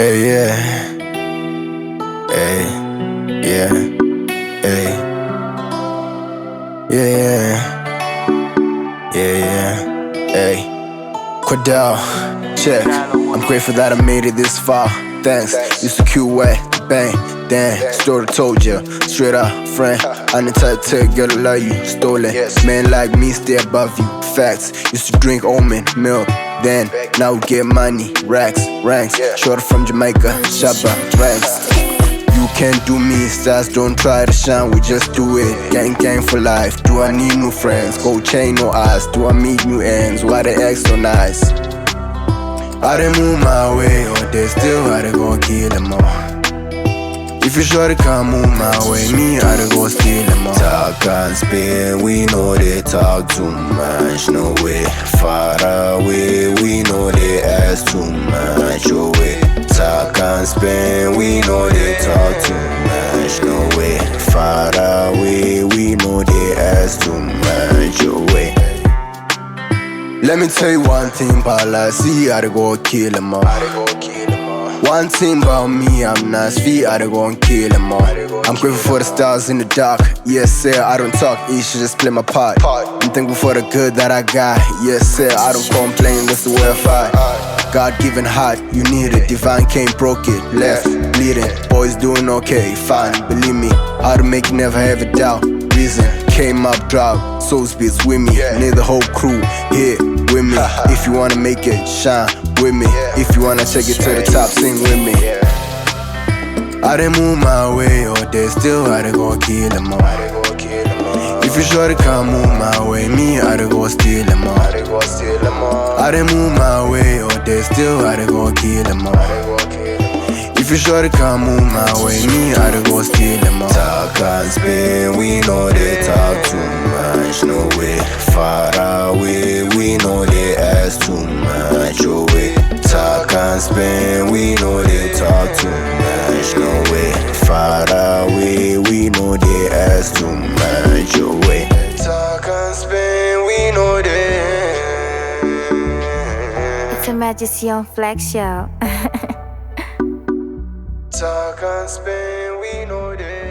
Hey, yeah. Hey, yeah. Hey, yeah. Hey, Cordell, check. I'm grateful that I made it this far. Thanks. Used to cue way, bang, damn. Story told ya, straight up, friend. I didn't tell a girl to love you, stolen. Man like me stay above you, facts. Used to drink almond milk, then now we get money, racks, ranks. Shorter from Jamaica, Shabba, ranks. You can't do me, stars don't try to shine, we just do it. Gang for life, do I need new friends? Gold chain, no eyes, do I meet new ends? Why they act so nice? I done move my way, or they still I done go kill them all. If you sure they can't move my way, me I done go steal them all. Talk and spin, we know they talk too much, no way. Far away, we know they ask too much, oh way. Talk and spin, we know they talk too much, no way. Far away, we know they ask too much, oh way. Let me tell you one thing about life, see I go kill them all. One thing about me, I'm not sweet, I go and kill them all. I'm grateful for the stars in the dark, yes sir, I don't talk, each should just play my part. I'm thankful for the good that I got, yes sir, I don't complain, that's the way I fight. God-given heart, you need it, divine came, broke it, left, bleeding, boys doing okay, fine, believe me, how to make you never have a doubt. Reason, came up, drop, soul speeds with me, need the whole crew here with me. If you wanna make it, shine with me. If you wanna take it to the top, sing with me. I done move my way, or they still I done go kill them all. If you sure they can't move my way, me I done go steal them all. I done move my way, or they still I done go kill them all. If you sure they can't move my way, me I done go steal them all. Talk and spin, we know they talk too much, no way. Far away, we know they ask too much, oh way. Talk and spin, we know they talk too much, no way. Far away, we know they ask too much, oh way. Talk and spin, we know they. It's a Majesty on Flex Show. Talk and spin, we know they.